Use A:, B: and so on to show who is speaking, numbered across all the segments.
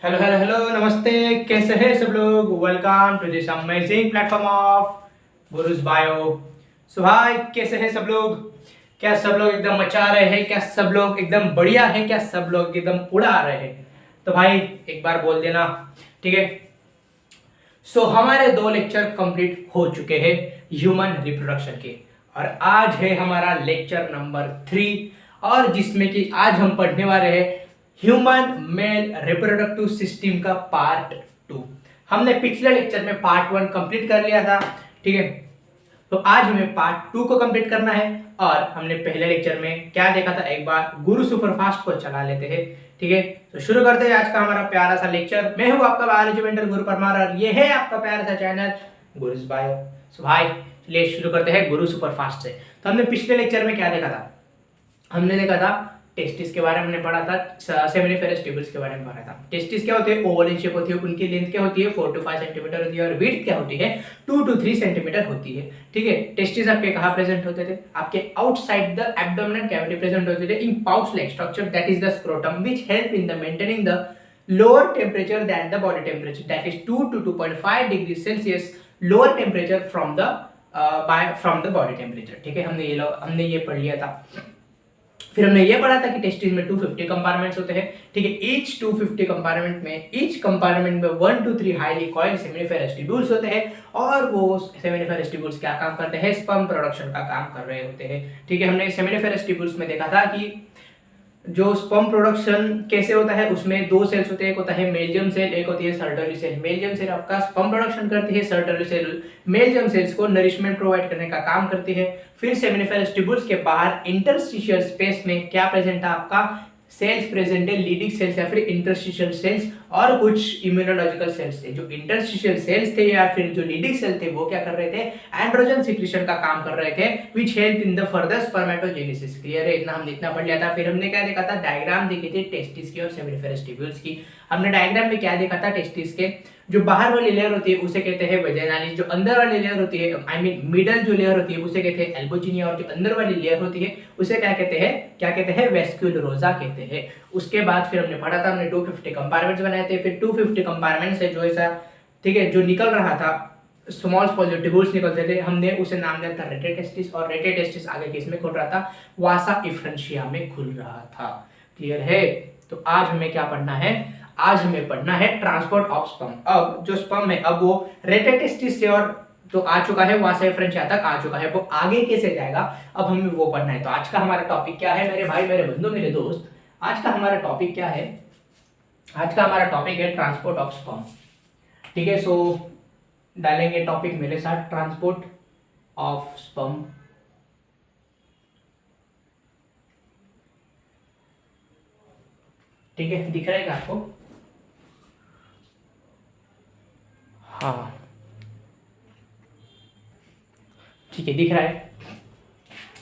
A: Hello hello hello, नमस्ते। कैसे हैं सब लोग? Welcome to this amazing platform of Gurus bio. So भाई, कैसे हैं सब लोग? क्या सब लोग एकदम मचा रहे हैं? क्या सब लोग एकदम बढ़िया है? क्या सब लोग एकदम उड़ा रहे हैं? तो भाई एक बार बोल देना, ठीक है। सो हमारे 2 लेक्चर कंप्लीट हो चुके हैं ह्यूमन रिप्रोडक्शन के, और आज है हमारा लेक्चर नंबर 3, और जिसमें कि आज हम पढ़ने वाले हैं ह्यूमन मेल रिप्रोडक्टिव सिस्टम का पार्ट 2। हमने पिछले लेक्चर में पार्ट 1 कंप्लीट कर लिया था, ठीक है। तो आज हमें पार्ट 2 को कंप्लीट करना है, और हमने पहले लेक्चर में क्या देखा था, एक बार गुरु सुपरफास्ट को चला लेते हैं, ठीक है। तो शुरू करते हैं आज का हमारा प्यारा सा लेक्चर। मैं हूं आपका बायोलॉजी मेंटर गुरु परमार, और ये है आपका प्यारा सा चैनल गुरुज बायो। सो भाई चलिए शुरू करते हैं गुरु सुपरफास्ट से। तो हमने पिछले लेक्चर में क्या देखा था? हमने देखा था टेस्टिस के बारे में हमने पढ़ा था, सेमिनिफेरस ट्यूबल्स के बारे में पढ़ा था। टेस्टिस क्या होते हैं? ओवल इन शेप होती है, उनकी लेंथ क्या होती है? 4 to 5 सेंटीमीटर होती है, और विड्थ क्या होती है? 2 to 3 सेंटीमीटर होती है, ठीक है। टेस्टिस आपके कहाँ प्रेजेंट होते थे? आपके outside the abdominal cavity present होते थे in pouch like structure, that is the scrotum, which help in the maintaining the lower temperature than the body temperature, that is 2 to 2.5 degree Celsius lower temperature from the body temperature, ठीक है। हमने ये पढ़ लिया था। फिर हमने ये पढ़ा था कि टेस्टिस में 250 कंपार्टमेंट्स होते हैं, ठीक है। ईच 250 कंपार्टमेंट में 1 to 3 highly coiled seminiferous tubules होते हैं, और वो सेमिनिफेरस ट्यूब्यूल्स क्या काम करते हैं? स्पर्म प्रोडक्शन का काम कर रहे होते हैं, ठीक है। हमने सेमिनिफेरस ट्यूब्यूल्स में देखा था कि जो स्पर्म प्रोडक्शन कैसे होता है, उसमें 2 सेल्स होते हैं, एक होता है मेलजियम सेल, एक होती है सर्टरी सेल। मेलजियम सेल आपका स्पर्म प्रोडक्शन करती है, सर्टरी सेल मेलजियम सेल्स को नरिशमेंट प्रोवाइड करने का काम करती है। फिर सेमिनिफेरस ट्यूब्यूल्स के बाहर इंटरस्टिशियल स्पेस में क्या प्रेजेंट है? आपका सेल्स प्रेजेंट है, लीडिंग सेल्स या फिर इंटरस्टिशियल सेल्स, और कुछ इम्यूनोलॉजिकल सेल्स थे। जो इंटरस्टिशियल सेल्स थे या फिर जो लीडिंग सेल थे, वो क्या कर रहे थे? एंड्रोजन सिक्रीशन का काम कर रहे थे, which help in the further spermatogenesis. Clear है? इतना हमने इतना पढ़ लिया था। फिर हमने क्या देखा था? डायग्राम देखी थी टेस्टिस की और सेमिनिफेरस ट्यूब्यूल्स की। हमने डायग्राम में क्या देखा था? टेस्टिस के जो बाहर वाली लेयर होती है उसे कहते हैं वेजाइनालिस, जो अंदर वाली लेयर होती है, आई मीन मिडल जो लेयर होती है उसे कहते हैं एल्बोजिनिया, और जो अंदर वाली लेयर होती है उसे क्या कहते हैं? क्या कहते हैं? वेस्क्युलरोसा कहते हैं। उसके बाद फिर हमने पढ़ा था, हमने 250 कंपार्टमेंट्स बनाए थे। फिर 250 कंपार्टमेंट से जो ऐसा, ठीक है, जो निकल रहा था, स्मॉल जो ट्यूब्यूल्स निकलते थे, हमने उसे नाम दिया था रेटे टेस्टिस, और रेटे टेस्टिस आगे किसमें खुल रहा था? वासा इफ्रेंशिया में खुल रहा था। क्लियर है? तो आज हमें क्या पढ़ना है? आज हमें पढ़ना है ट्रांसपोर्ट ऑफ स्पर्म। अब जो स्पर्म है, अब वो रेटे टेस्टिस से और तो आ चुका है, वासा इफ्रेंशिया तक आ चुका है, वो आगे कैसे जाएगा, अब हमें वो पढ़ना है। तो आज का हमारा टॉपिक क्या है मेरे भाई, मेरे बंधु, मेरे दोस्त? आज का हमारा टॉपिक क्या है? आज का हमारा टॉपिक है ट्रांसपोर्ट ऑफ स्पर्म, ठीक है। सो डालेंगे टॉपिक मेरे साथ, ट्रांसपोर्ट ऑफ स्पर्म। ठीक है, दिख रहा है क्या आपको? हाँ ठीक है, दिख रहा है।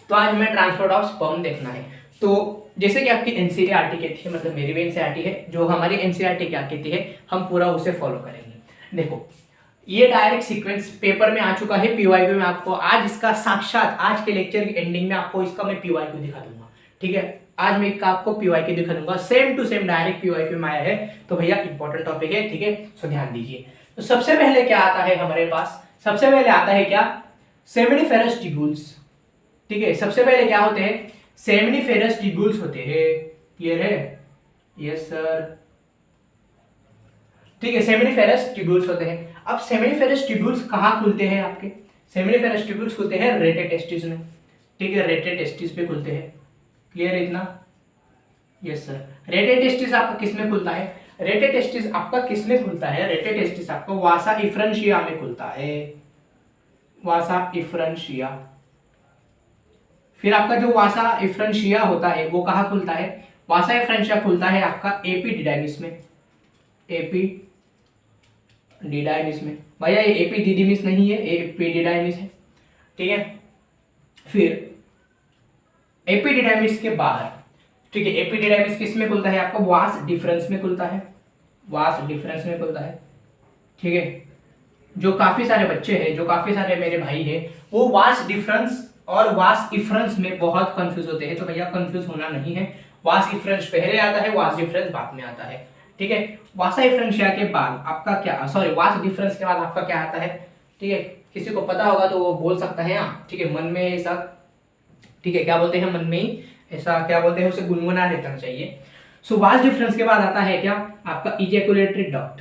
A: तो आज हमें ट्रांसपोर्ट ऑफ स्पर्म देखना है। तो जैसे कि आपकी एनसीईआरटी कहती है, मतलब मेरी भी एनसीईआरटी है, जो हमारी एनसीईआरटी क्या कहती है हम पूरा उसे फॉलो करेंगे। देखो, ये डायरेक्ट सीक्वेंस पेपर में आ चुका है, पीवाईक्यू में आपको आज इसका साक्षात, आज के लेक्चर की एंडिंग में आपको इसका मैं पीवाईक्यू दिखा दूंगा, ठीक है। आज मैं इसका आपको पीवाईक्यू दिखा दूंगा, same to same direct PYQ में आया है। तो भैया इंपॉर्टेंट टॉपिक है, ठीक है, सो ध्यान दीजिए। तो सबसे पहले क्या आता है हमारे पास? सबसे पहले आता है क्या? सेमिनिफेरस ट्यूब्यूल्स, ठीक है। सबसे पहले क्या होते हैं? सेमिनिफेरस ट्यूब्यूल्स होते हैं। क्लियर है? यस सर, ठीक है, सेमिनिफेरस ट्यूब्यूल्स होते हैं। अब सेमिनिफेरस ट्यूब्यूल्स कहाँ खुलते हैं आपके? सेमिनिफेरस ट्यूब्यूल्स खुलते हैं रेटे टेस्टिस में, ठीक है, रेटे टेस्टिस पे खुलते हैं। क्लियर है इतना? Yes sir. रेटे टेस्टिस आपका किस में खुलता है? रेटे टेस्टिस आपका किस में खुलता है? रेटे टेस्टिस आपका वासा इफ्रेंशिया में खुलता है, वासा इफ्रेंशिया। फिर आपका जो वासा इफ्रेंशिया होता है वो कहाँ खुलता है? वासा इफ्रेंशिया खुलता है आपका एपिडिडाइमिस में, एपिडिडाइमिस में। भैया ये एपिडिडाइमिस नहीं है, एपिडिडाइमिस है, ठीक है। फिर एपिडिडाइमिस के बाहर, ठीक है, एपिडिडाइमिस किस में खुलता है? आपका वास डिफरेंस में खुलता है, वास डिफरेंस में खुलता है, ठीक है। जो काफी सारे बच्चे हैं, जो काफी सारे मेरे भाई हैं, वो वास डिफरेंस और वास इफरेंस में बहुत कंफ्यूज होते हैं। तो भैया कंफ्यूज होना नहीं है, वास इफरेंस पहले आता है, वास डिफरेंस बाद में आता है, ठीक है। वासा डिफरेंशिया के बाद आपका क्या, सॉरी वास डिफरेंस के बाद आपका क्या आता है, ठीक है। किसी को पता होगा तो वो बोल सकता है यहाँ, ठीक है, मन में ऐसा, ठीक है, क्या बोलते हैं मन में ही ऐसा क्या बोलते हैं, उसे गुनगुना रहना चाहिए। सो वास डिफरेंस के बाद आता है क्या आपका इजैकुलेटरी डक्ट,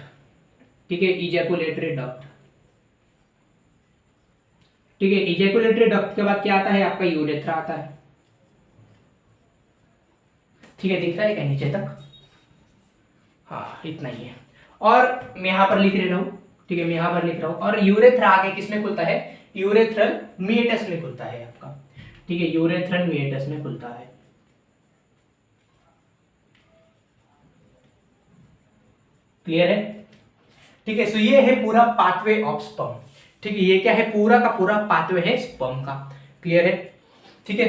A: ठीक है, इजैकुलेटरी डक्ट, ठीक है। इजैकुलेटरी डक्ट के बाद क्या आता है आपका यूरेथ्रा आता है, ठीक है, दिख रहा है क्या नीचे तक, हाँ इतना ही है। और मैं यहाँ पर लिख रहा हूँ, ठीक है, मैं यहाँ पर लिख रहा हूँ। और यूरेथ्रा आगे किसमें खुलता है, यूरेथ्रल मीएटस में खुलता है आपका, ठीक है, यूरेथ्रल मीएटस में खुलता है। क्लियर है, ठीक है। सो ये है पूरा पाथवे ऑफ स्पर्म, ठीक है, ये क्या है, पूरा का पूरा पाथवे है स्पर्म का। क्लियर है, ठीक है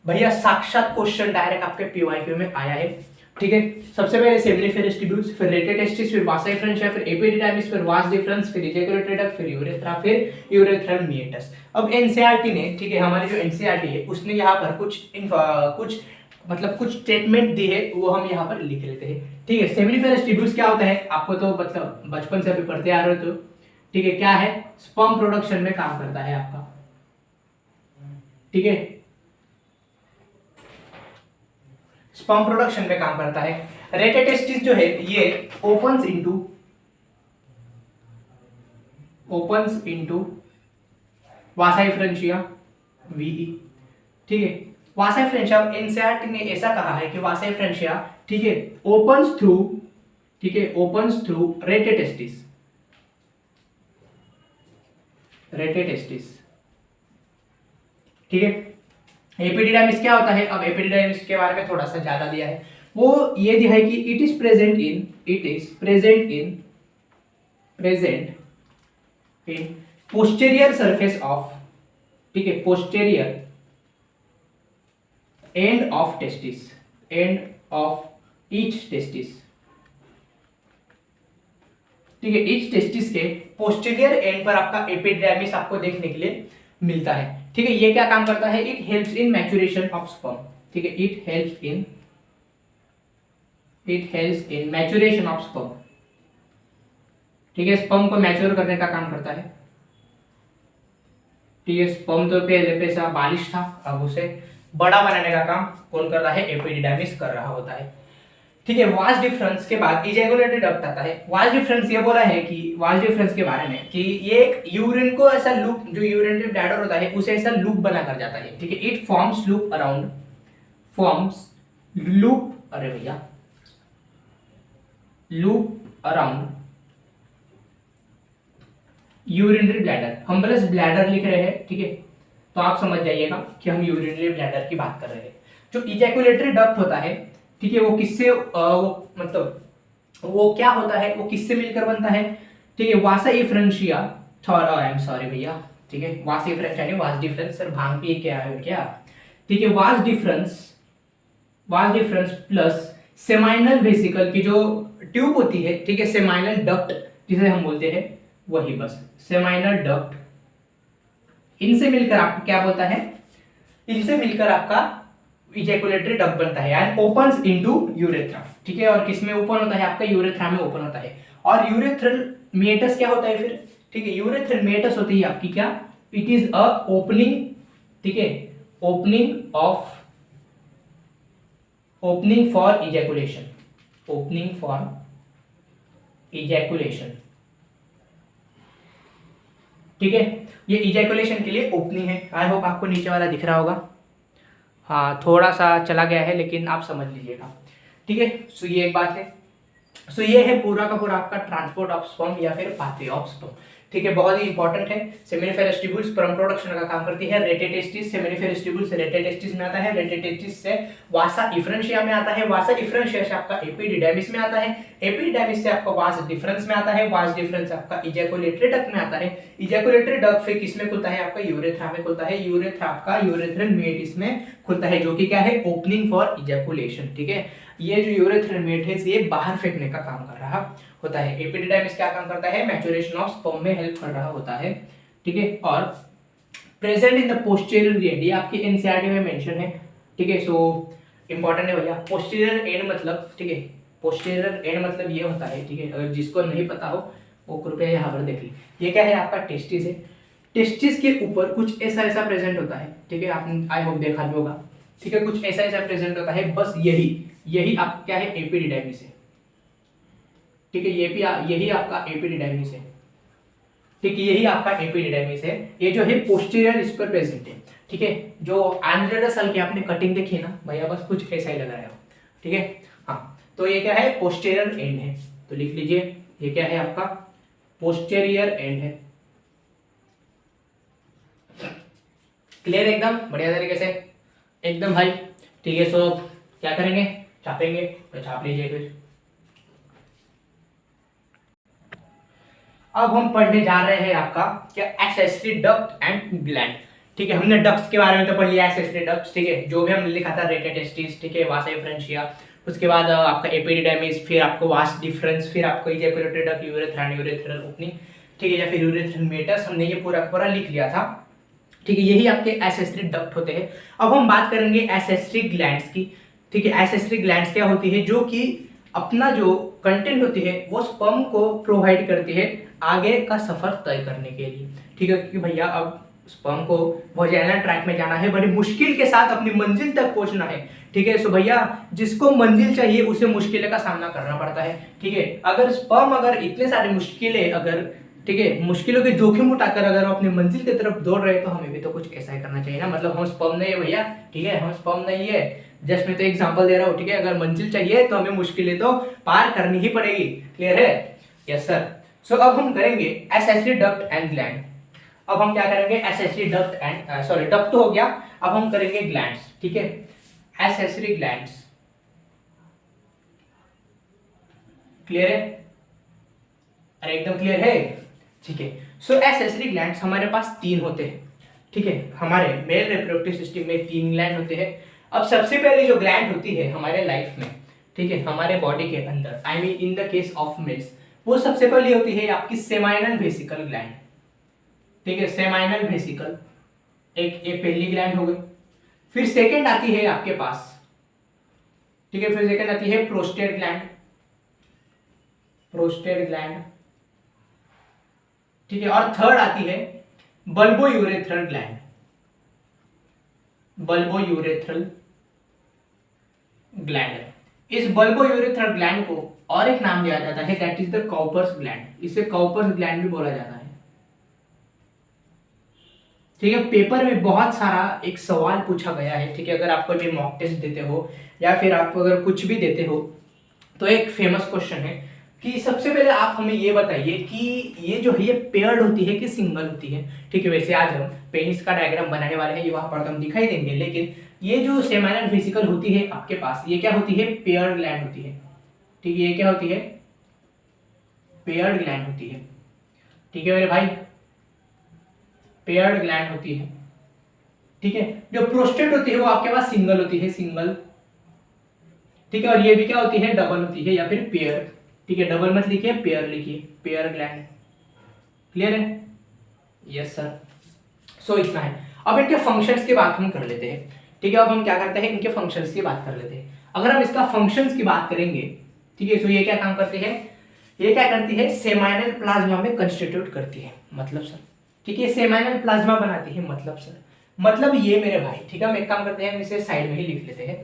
A: भैया। साक्षात क्वेश्चन डायरेक्ट आपके पीवाईक्यू में आया है, ठीक है। सबसे पहले सेमिनिफेरस ट्यूब्यूल्स, फिर रेटेटेस्टिस, फिर वासा डिफरेंशिया, फिर एपिडिडाइमिस, फिर वास डिफरेंस, फिर इजैकुलेटरी डक्ट, फिर यूरेथ्रा, फिर यूरेथ्रल मीएटस। अब एनसीईआरटी ने, ठीक है, हमारी जो एनसीईआरटी है उसने यहाँ पर कुछ मतलब कुछ स्टेटमेंट दी है, वो हम यहाँ पर लिख लेते हैं, ठीक है। सेमिनिफेरस ट्यूब्यूल्स क्या होता है, आपको तो मतलब बचपन से अभी पढ़ते आ रहे हो तो, ठीक है, क्या है, स्पर्म प्रोडक्शन में काम करता है आपका, ठीक है, स्पर्म प्रोडक्शन में काम करता है। रेटेटेस्टिस जो है ये ओपन्स इनटू वासा डिफरेंशिया वीई, ठीक है। वासा डिफरेंशिया एनसीईआरटी ने ऐसा कहा है कि वासा डिफरेंशिया, ठीक है, ओपन्स थ्रू, ठीक है, ओपन्स थ्रू रेटेटेस्टिस, ठीक है। एपिडिडाइमिस क्या होता है, अब एपिडिडाइमिस के बारे में थोड़ा सा ज्यादा दिया है, वो ये दिया है कि it is present in posterior surface of, ठीक है, posterior end of each testis, ठीक है, ईच टेस्टिस के पोस्टेरियर एंड पर आपका एपिडिडाइमिस आपको देखने के लिए मिलता है, ठीक है। ये क्या काम करता है, it helps in maturation of sperm, ठीक है, it helps in maturation of sperm, ठीक है, स्पर्म को मैच्योर करने का काम करता है, ठीक है। स्पर्म तो पहले पैसा बालिश था, अब उसे बड़ा बनाने का काम कौन कर रहा है, एपिडिडाइमिस कर रहा होता है, ठीक है। वास डिफरेंस के बाद इजैकुलेटरी डक्ट आता है। वास डिफरेंस ये बोला है कि वास डिफरेंस के बारे में कि ये एक यूरिन को ऐसा लूप, जो यूरिनरी ब्लैडर होता है उसे ऐसा लूप बना कर जाता है, ठीक है। इट फॉर्म्स लूप अरे भैया लूप अराउंड यूरिनरी ब्लैडर, हम बस ब्लैडर लिख रहे हैं, ठीक है, तो आप समझ जाइएगा कि हम यूरिनरी ब्लैडर की बात कर रहे हैं। जो इजैकुलेटरी डक्ट होता है, ठीक है, वो किससे वो मतलब वो क्या होता है, वो किससे मिलकर बनता है, ठीक है, वासा डिफरेंशिया, आई एम सॉरी भैया, ठीक है, वासा डिफरेंशिया नहीं, वास डिफरेंस, सर भांग भी क्या है क्या, ठीक है, vas deferens plus seminal vesicle की जो ट्यूब होती है, ठीक है, सेमाइनल डक्ट जिसे हम बोलते हैं, वही बस सेमाइनल डक्ट, इनसे मिलकर आपको क्या बोलता है, इनसे मिलकर आपका इजैकुलेटरी डक्ट बनता है एंड ओपन्स इनटू यूरेथ्रा, ठीक है। और किसमें ओपन होता है, आपका यूरेथ्रा में ओपन होता है। और यूरेथ्रल मीएटस क्या होता है फिर, ठीक है, यूरेथ्रल मीएटस होती है आपकी क्या, इट इज अ ओपनिंग, ठीक है, ओपनिंग फॉर इजैकुलेशन, ठीक है, ये इजैकुलेशन के लिए ओपनिंग है। आई होप आपको नीचे वाला दिख रहा होगा, हाँ थोड़ा सा चला गया है लेकिन आप समझ लीजिएगा, ठीक है। सो ये एक बात है। सो ये है पूरा का पूरा आपका ट्रांसपोर्ट ऑफ स्पर्म या फिर पाथवे ऑफ स्पर्म, ठीक है, बहुत ही इंपॉर्टेंट है। सेमिनिफेरस ट्यूब्यूल्स स्पर्म प्रोडक्शन का काम करती है। रेटेटेस्टिस सेमिनिफेरस ट्यूब्यूल्स रेटेटेस्टिस में आता है, रेटेटेस्टिस से वासा डिफरेंशिया में आता है, वासा डिफरेंशिया से आपका एपिडिडाइमिस में आता है, एपिडिडाइमिस से आपका वास डिफरेंस में आता है, वास डिफरेंस आपका इजैकुलेटरी डक्ट में आता है, इजैकुलेटरी डक्ट फिर किस में खुलता है, आपका यूरेथ्रा में खुलता है, यूरेथ्रा आपका यूरेथ्रल मीएटस में खुलता है, जो कि क्या है, ओपनिंग फॉर इजैकुलेशन, ठीक है। ये जो यूरेथ्रल मीएटस ये बाहर फेंकने का काम कर रहा होता है। एपिडिडाइमिस क्या काम करता है, मैच्योरेशन ऑफ स्पर्म में हेल्प कर रहा होता है, ठीक है। और present in the posterior and, ये आपकी एनसीईआरटी में मेंशन है, ठीक है। सो इंपॉर्टेंट है भैया, पोस्टीरियर एंड मतलब, ठीक है, पोस्टीरियर एंड मतलब ये होता है, ठीक है, अगर जिसको नहीं पता हो वो कृपया यहाँ पर देख लीजिए। ये क्या है, आपका टेस्टिस है। टेस्टिस के ऊपर कुछ ऐसा ऐसा प्रेजेंट होता है, ठीक है, आपने आई होप देखा भी होगा, ठीक है, कुछ ऐसा ऐसा प्रेजेंट होता है, बस यही आप क्या है, एपिडिडाइमिस है, ठीक है, यही आपका एपिडिडाइमिस है, ठीक है, यही आपका एपिडिडाइमिस है। ये जो है पोस्टीरियर इस पर प्रेजेंट है, ठीक है। जो एंड्रोइडल सेल की आपने कटिंग देखी ना भैया, बस कुछ ऐसा ही लग रहा है, ठीक है। हाँ, तो ये क्या है, पोस्टीरियर एंड है, तो लिख लीजिए ये क्या है आपका पोस्टीरियर एंड है। क्लियर, एकदम बढ़िया तरीके से, एकदम भाई, ठीक है। सो क्या करेंगे, छापेंगे, तो छाप लीजिए फिर। अब हम पढ़ने जा रहे हैं आपका क्या, एक्सेसरी डक्ट एंड ग्लैंड, ठीक है। हमने डक्ट्स के बारे में तो पढ़ लिया, एक्सेसरी डक्ट्स, ठीक है, जो भी हमने लिखा था, रेटा टेस्टिस, ठीक है, वासा एफरेंशिया, उसके बाद आपका एपिडिडाइमिस, फिर आपको वास डिफरेंस, फिर आपको ejaculatory duct, urethral, urethral opening, ठीक है, या फिर यूरेथ्रल मेटस, हमने ये पूरा पूरा लिख लिया था, ठीक है। यही आपके एक्सेसरी डक्ट होते हैं। अब हम बात करेंगे एक्सेसरी ग्लैंड्स की, ठीक है। एक्सेसरी ग्लैंड्स क्या होती है, जो कि अपना जो कंटेंट होती है वो स्पर्म को प्रोवाइड करती है आगे का सफर तय करने के लिए, ठीक है, क्योंकि भैया अब स्पर्म को वजाइनल ट्रैक में जाना है, बड़ी मुश्किल के साथ अपनी मंजिल तक पहुंचना है, ठीक है। सो भैया जिसको मंजिल चाहिए उसे मुश्किलों का सामना करना पड़ता है, ठीक है। अगर स्पर्म अगर इतने सारे मुश्किलें अगर, ठीक है, मुश्किलों के जोखिम उठाकर अगर अपनी मंजिल की तरफ दौड़ रहे हैं, तो हमें भी तो कुछ ऐसा ही करना चाहिए ना। मतलब हम स्पर्म नहीं है भैया, ठीक है, हम स्पर्म नहीं है, जस्ट मैं तो एग्जांपल दे रहा हूँ, ठीक है। अगर मंजिल चाहिए तो हमें मुश्किलें तो पार करनी ही पड़ेगी। क्लियर है? Yes sir. सो अब हम करेंगे एक्सेसरी डक्ट एंड ग्लैंड। अब हम क्या करेंगे, accessory duct and sorry duct तो हो गया, अब हम करेंगे ग्लैंड्स, ठीक है, एक्सेसरी ग्लैंड्स। क्लियर है? अरे एकदम क्लियर है, ठीक है। सो एक्सेसरी ग्लैंड्स हमारे पास 3 होते हैं, ठीक है। हमारे मेल रिप्रोडक्टिव सिस्टम में 3 ग्लैंड होते हैं। अब सबसे पहले जो ग्लैंड होती है हमारे लाइफ में, ठीक है, हमारे बॉडी के अंदर, I mean in the case of males, वो सबसे पहले होती है आपकी सेमाइनल वेसिकल ग्लैंड, ठीक है, सेमाइनल वेसिकल, एक ये पहली ग्लैंड हो गई। फिर सेकंड आती है आपके पास, ठीक है, फिर सेकंड आती है प्रोस्टेट ग्लैंड, प्रोस्टेट ग्लैंड, ठीक है, और थर्ड आती है bulbo urethral gland, bulbo urethral gland. इस बल्बो यूरेथ्रल ग्लैंड को और एक नाम दिया जाता है, that is the Cowper's gland. इसे काउपर्स ग्लैंड भी बोला जाता है, ठीक है। पेपर में बहुत सारा एक सवाल पूछा गया है, ठीक है, अगर आप कोई भी मॉक टेस्ट देते हो या फिर आप अगर कुछ भी देते हो, तो एक फेमस क्वेश्चन है कि सबसे पहले आप हमें ये बताइए कि ये जो है ये पेयर्ड होती है कि सिंगल होती है, ठीक है। वैसे आज हम पेनिस का डायग्राम बनाने वाले हैं, ये वहां पर तो हम दिखाई देंगे, लेकिन ये जो सेमाइनल वेसिकल होती है आपके पास, ये क्या होती है, पेयर्ड ग्लैंड होती है, ठीक है। ये क्या होती है, पेयर्ड ग्लैंड होती है, ठीक है मेरे भाई, पेयर्ड ग्लैंड होती है, ठीक है। जो प्रोस्टेट होती है वो आपके पास सिंगल होती है, सिंगल, ठीक है। और ये भी क्या होती है, डबल होती है या फिर पेयर, ठीक है। डबल मत लिखिए, पेयर लिखिए, पेयर ग्लैंड। क्लियर है? Yes sir. सो इतना है। अब इनके फंक्शंस की बात हम कर लेते हैं, ठीक है। अब हम क्या करते हैं, इनके फंक्शंस की बात कर लेते हैं। अगर हम इसका फंक्शंस की बात करेंगे, ठीक है, तो ये क्या काम करते हैं, ये क्या करती है, सेमाइनल प्लाज्मा में कंस्टिट्यूट करती है, मतलब सर, ठीक है, सेमाइनल प्लाज्मा बनाती है, मतलब सर, मतलब ये मेरे भाई, ठीक है। हम एक काम करते हैं, हम इसे साइड में ही लिख लेते हैं,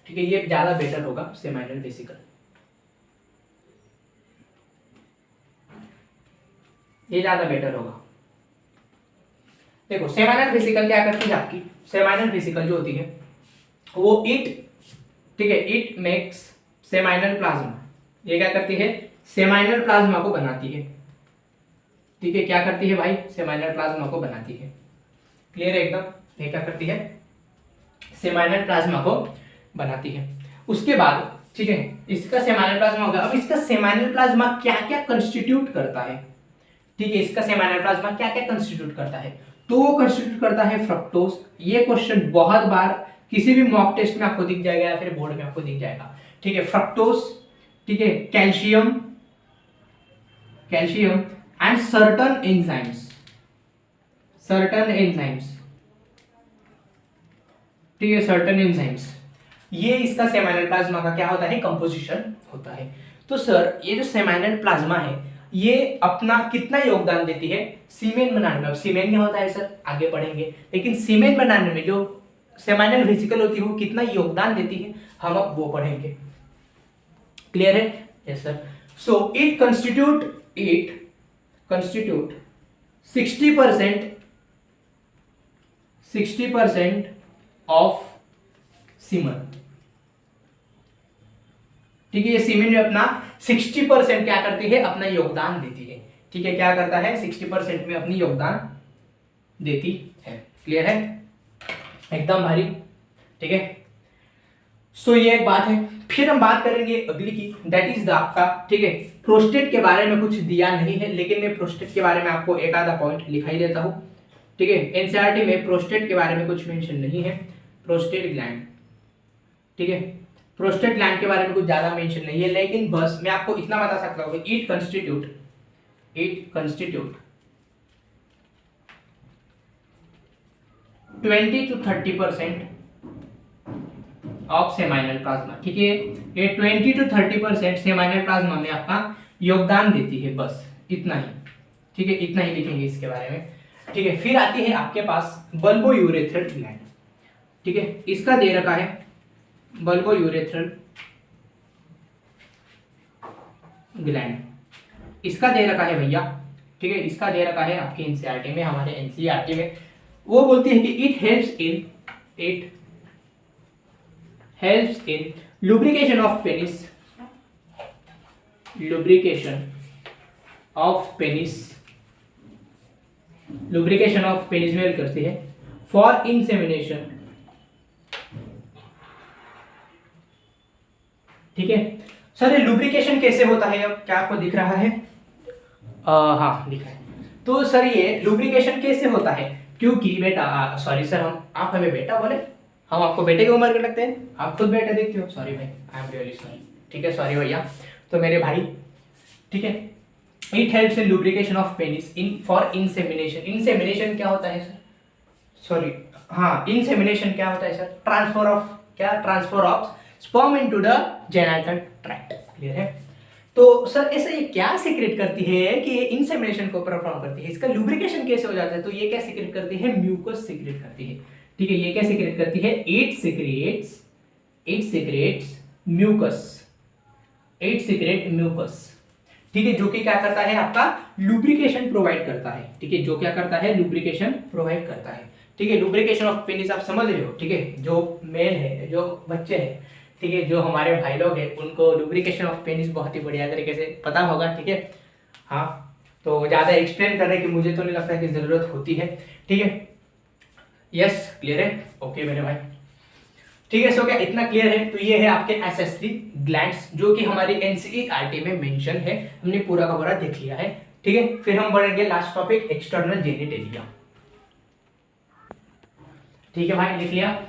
A: ठीक है, ये ज्यादा बेटर होगा, सेमाइनल वेसिकल, ये ज्यादा बेटर होगा। देखो सेमाइनल वेसिकल क्या करती है आपकी, सेमाइनल वेसिकल जो होती है वो इट, ठीक है, इट मेक्स सेमाइनल प्लाज्मा, ये क्या करती है, सेमाइनल प्लाज्मा को बनाती है, ठीक है। क्या करती है भाई, सेमाइनल प्लाज्मा को बनाती है। क्लियर है एकदम? ये क्या करती है, सेमाइनल प्लाज्मा को बनाती है। उसके बाद, ठीक है, इसका सेमाइनल प्लाज्मा होगा। अब इसका सेमाइनल प्लाज्मा क्या क्या कंस्टिट्यूट करता है, ठीक है, इसका सेमाइनल प्लाज्मा क्या क्या कंस्टिट्यूट करता है, तो वो कंस्टिट्यूट करता है फ्रक्टोज। ये क्वेश्चन बहुत बार किसी भी मॉक टेस्ट में आपको दिख जाएगा या फिर बोर्ड में आपको दिख जाएगा, ठीक है। फ्रक्टोज, ठीक है, calcium, calcium and certain enzymes, certain enzymes, ठीक है, सर्टन एंजाइम्स, ये इसका सेमाइनल प्लाज्मा का क्या होता है, कंपोजिशन होता है। तो सर ये जो सेमाइनल प्लाज्मा है ये अपना कितना योगदान देती है सीमेन बनाने में। अब सीमेन क्या होता है सर, आगे पढ़ेंगे, लेकिन सीमेन बनाने में जो सेमाइनल वेसिकल होती है वो कितना योगदान देती है हम अब वो पढ़ेंगे। क्लियर है? Yes sir. So it constitute 60% of semen. ठीक है, ये सीमेन में अपना 60% क्या करती है, अपना योगदान देती है। ठीक है, क्या करता है, 60% में अपनी योगदान देती है। क्लियर है? एकदम भारी। ठीक है, सो ये एक बात है। फिर हम बात करेंगे अगली की, दैट इज द आपका, ठीक है, प्रोस्टेट के बारे में कुछ दिया नहीं है, लेकिन मैं प्रोस्टेट के बारे में आपको एक आधा पॉइंट लिखाई देता हूं। ठीक है, एनसीईआरटी में प्रोस्टेट के बारे में कुछ मेंशन नहीं है। प्रोस्टेट ग्लैंड, ठीक है, प्रोस्टेट ग्लैंड के बारे में कुछ ज्यादा मेंशन नहीं है, लेकिन बस मैं आपको इतना बता सकता हूँ कि it constitute 20 to 30% of seminal plasma. ठीक है, ये 20 to 30% सेमाइनल प्लाज्मा में आपका योगदान देती है, बस इतना ही। ठीक है, इतना ही लिखेंगे इसके बारे में। ठीक है, फिर आती है आपके पास बल्बोयूरेथ्रल ग्लैंड। ठीक है, इसका दे रखा है बल्बोयूरेथ्रल ग्लैंड, इसका दे रखा है भैया। ठीक है, इसका दे रखा है आपके एनसीईआरटी में, हमारे एनसीईआरटी में वो बोलती है कि it helps in lubrication of penis, lubrication of penis में हेल्प करती है फॉर इंसेमिनेशन। ठीक है सर, ये लुब्रिकेशन कैसे होता है, अब क्या आपको दिख रहा है? हाँ दिख रहा है। तो सर ये लुब्रिकेशन कैसे होता है, क्योंकि बेटा सॉरी सर, आप हमें बेटा बोले, हम आपको बेटे की उम्र के लगते हैं, आप खुद बेटा देखते हो। सॉरी भाई, आई एम रियली सॉरी। ठीक है, सॉरी भैया। तो मेरे भाई, ठीक है, it helps in lubrication of penis in for insemination. Insemination क्या होता है सर? सॉरी, हाँ, इंसेमिनेशन क्या होता है sir? Transfer of sperm into the genital tract. Clear है? तो सर ऐसा ये क्या सीक्रेट करती है कि ये इंसेमिनेशन को परफॉर्म करती है, इसका लुब्रिकेशन कैसे हो जाता है? तो ये क्या सीक्रेट करती है? म्यूकस सीक्रेट करती है। ठीक है, ये क्या सीक्रेट करती है? It secretes mucus. ठीक है, जो कि क्या करता है, आपका लुब्रिकेशन प्रोवाइड करता है। ठीक है, जो क्या करता है, लुब्रिकेशन प्रोवाइड करता है। ठीक है, लुब्रिकेशन ऑफ पेनिस आप समझ रहे हो। ठीक है, जो मेल है, जो बच्चे हैं, ठीक है, जो हमारे भाई लोग हैं, उनको लुब्रिकेशन ऑफ पेनिस बहुत ही बढ़िया तरीके से पता होगा। ठीक है, हाँ, तो ज़्यादा एक्सप्लेन करने की मुझे तो नहीं लगता कि ज़रूरत होती है। ठीक है, यस, क्लियर है? ओके मेरे भाई। ठीक है, सो क्या इतना क्लियर है? तो ये है आपके एसेसरी ग्लैंड्स, जो कि हमारी एनसीईआरटी में मेंशन है, हमने पूरा का पूरा देख लिया है। ठीक है, फिर हम बढ़ेंगे लास्ट टॉपिक, एक्सटर्नल जेनिटेलिया। ठीक है भाई, लिख लिया?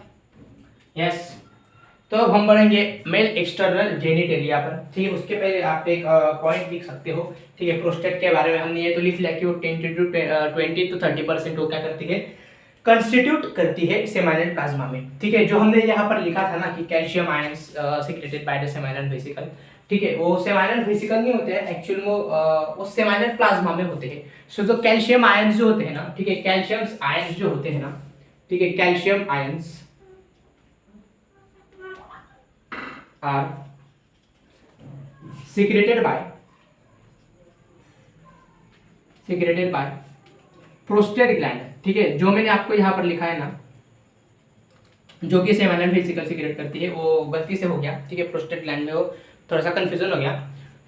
A: यस। तो अब हम बढ़ेंगे मेल एक्सटर्नल जेनिटेलिया पर। ठीक है, उसके पहले आप एक पॉइंट लिख सकते हो। ठीक है, प्रोस्टेट के बारे में हमने ये तो लिख लिया कि वो 20 to 30% वो क्या करती है, कंस्टिट्यूट करती है सेमाइनल प्लाज्मा में। ठीक है, जो हमने यहाँ पर लिखा था ना कि calcium ions secreted by the seminal vesicle. ठीक है, वो सेमाइनल वेसिकल नहीं होते हैं एक्चुअल, वो सेमाइनल प्लाज्मा में होते हैं। सो जो कैल्शियम आयंस जो होते हैं ना, ठीक है, कैल्शियम आयंस जो होते हैं ना, ठीक है, calcium ions are secreted by prostate gland. ठीक है, जो मैंने आपको यहाँ पर लिखा है ना, जो कि सेमाइनल वेसिकल सीक्रेट करती है, वो गलती से हो गया। ठीक है, प्रोस्टेट ग्लैंड में वो थोड़ा सा कंफ्यूजन हो गया।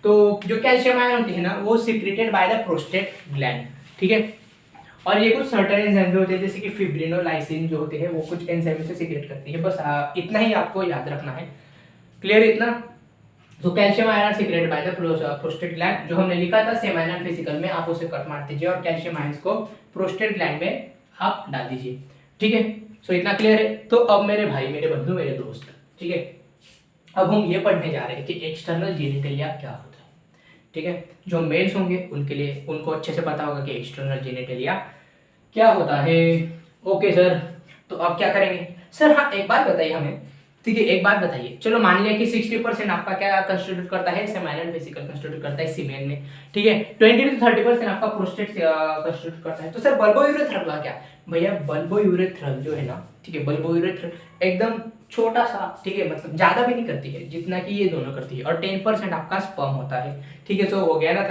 A: तो जो कैल्शियम आयन होती है ना, वो secreted by the prostate gland. ठीक है, और ये कुछ सर्टेन एंजाइम होते हैं, जैसे कि फिब्रिनोलाइसिन जो होते हैं, वो कुछ एंजाइम से सीक्रेट करती है। बस इतना ही आपको याद रखना है। क्लियर इतना? तो calcium ion secreted by the prostate gland, जो हमने लिखा था सेमाइनल वेसिकल में, आप उसे कट मार दीजिए और कैल्शियम आयंस को प्रोस्टेट ग्लैंड में आप डाल दीजिए। ठीक है, सो इतना क्लियर है? तो अब मेरे भाई, मेरे बंधु, मेरे दोस्त, ठीक है, अब हम ये पढ़ने जा रहे हैं कि एक्सटर्नल जेनिटेलिया क्या होता है। ठीक है, जो मेल्स होंगे उनके लिए, उनको अच्छे से पता होगा कि एक्सटर्नल जेनिटेलिया क्या होता है। ओके सर, तो अब क्या करेंगे सर? हाँ, एक बात बताइए हमें, ठीक है, एक बात बताइए, चलो मान लिया कि 60% आपका क्या कंस्टिट्यूट करता है, सेमाइनल वेसिकल कंस्टिट्यूट करता है सीमेन में, ठीक है, 20 to 30% आपका प्रोस्टेट कंस्टिट्यूट करता है। तो सर बल्बोयूरेथ्रल का क्या? भैया बल्बोयूरेथ्रल जो है ना, ठीक है, बल्बोयूरेथ्रल एकदम छोटा सा, ठीक है, मतलब ज्यादा भी नहीं करती है जितना कि ये दोनों करती है, और 10% आपका स्पर्म होता है, ठीक है। सो हो गया ना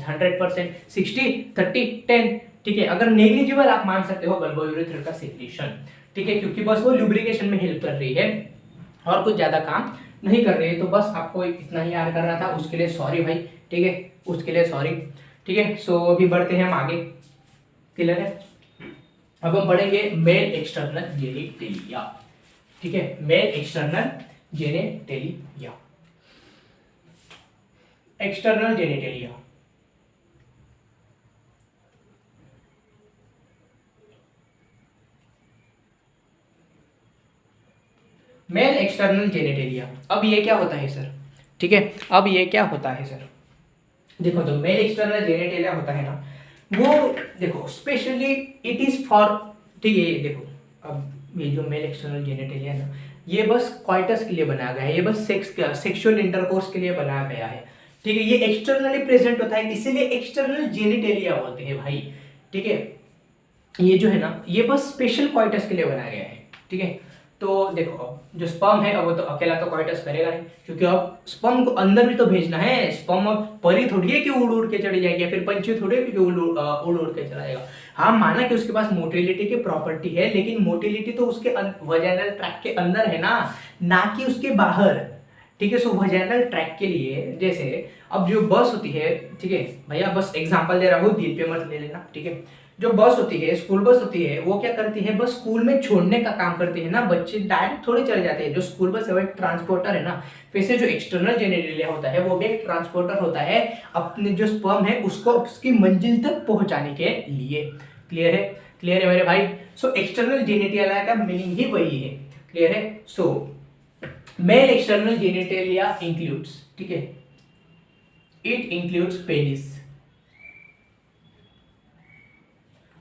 A: 100%, 60 30 10, ठीक है। अगर नेग्लिजिबल आप मान सकते हो बल्बोयूरेथ्रल का सिक्रीशन, ठीक है, क्योंकि बस वो लुब्रिकेशन में हेल्प कर रही है और कुछ ज्यादा काम नहीं कर रही है। तो बस आपको इतना ही याद करना था, उसके लिए सॉरी भाई, ठीक है, उसके लिए सॉरी, ठीक है। सो अभी बढ़ते हैं हम आगे, क्लियर है। अब हम पढ़ेंगे मेल एक्सटर्नल जेनिटेलिया, ठीक है, male external genitalia, external genitalia. Male external genitalia, अब ये क्या होता है सर, ठीक है, अब ये क्या होता है सर, देखो तो मेल एक्सटर्नल जेनिटेलिया होता है ना, वो देखो स्पेशली इट इज फॉर, ठीक है, ये देखो अब ये जो मेल एक्सटर्नल जेनिटेलिया है ना, ये बस क्वाइटस के लिए बनाया गया है, ये बस सेक्सुअल इंटरकोर्स के लिए बनाया गया है, ठीक है। ये एक्सटर्नली प्रेजेंट होता है, इसीलिए एक्सटर्नल जेनिटेलिया बोलते हैं भाई, ठीक है। ये जो है ना, ये बस स्पेशल क्वाइटस के लिए बनाया गया है, ठीक है। तो देखो अब जो स्पर्म है, अब वो तो अकेला तो क्वाइटस करेगा नहीं, क्योंकि अब स्पर्म को अंदर भी तो भेजना है। स्पर्म अब परी थोड़ी है कि उड़ उड़ के चली जाएगी, या फिर पंछी थोड़ी है कि उड़ उड़ के चला जाएगा। हाँ, माना कि उसके पास मोटिलिटी की प्रॉपर्टी है, लेकिन मोटिलिटी तो उसके वजाइनल ट्रैक्ट के अंदर है ना कि उसके बाहर, ठीक है। सो वजाइनल ट्रैक के लिए, जैसे अब जो बस होती है, ठीक है भैया, बस एग्जांपल दे रहा हूँ, दिल पे मत ले लेना, ठीक है। जो बस होती है, स्कूल बस होती है, वो क्या करती है, बस स्कूल में छोड़ने का काम करती है ना, बच्चे डायरेक्ट थोड़े चले जाते हैं। जो स्कूल बस है वो एक ट्रांसपोर्टर है ना, वैसे जो एक्सटर्नल जेनिटेलिया होता है वो भी एक ट्रांसपोर्टर होता है, अपने जो स्पर्म है उसको उसकी मंजिल तक पहुंचाने के लिए। क्लियर है, क्लियर है मेरे भाई। सो एक्सटर्नल जेनिटेलिया का मीनिंग ही वही है, क्लियर है। सो मेल एक्सटर्नल जेनिटेलिया इंक्लूड्स, ठीक है, इट इंक्लूड्स पेनिस।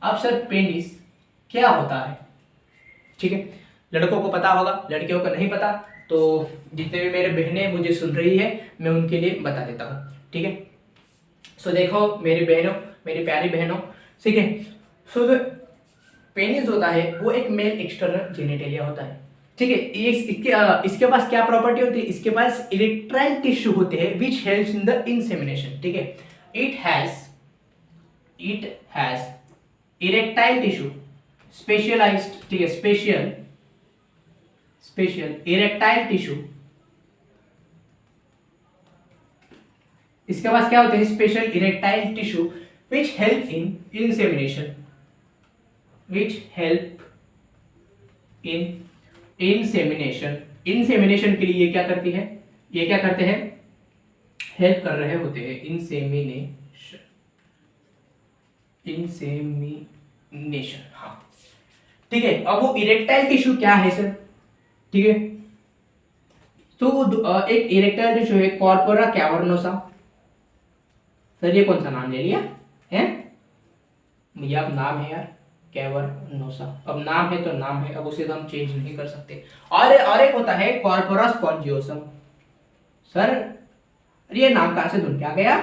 A: अब सर पेनिस क्या होता है, ठीक है, लड़कों को पता होगा, लड़कियों को नहीं पता, तो जितने भी मेरे बहनें मुझे सुन रही है मैं उनके लिए बता देता हूँ, ठीक है। सो देखो मेरी बहनों, मेरी प्यारी बहनों, ठीक है। सो जो पेनिस होता है वो एक मेल एक्सटर्नल जेनिटेलिया होता है, ठीक है। इसके पास क्या प्रॉपर्टी होती है, इसके पास इरेक्टाइल टिश्यू होते हैं which helps in the insemination, ठीक है। It has erectile tissue specialized, ठीक है, स्पेशल इरेक्टाइल टिश्यू, इसके पास क्या होते हैं, special erectile tissue which help in insemination, which help in insemination के लिए ये क्या करती है, ये क्या करते हैं, हेल्प कर रहे होते हैं इंसेमिनेशन, हाँ, ठीक है। अब वो इरेक्टाइल टिश्यू क्या है सर, ठीक है, तो एक इरेक्टाइल टिश्यू है कॉर्पोरा कैवर्नोसा। सर ये कौन सा नाम ले लिया है भैया, अब नाम है यार कैवर्नोसा, अब नाम है तो नाम है, अब उसे तो हम चेंज नहीं कर सकते। और एक होता है कॉर्पोरा स्पॉन्जियोसम। सर ये नाम कहाँ से ढूंढ के आ गया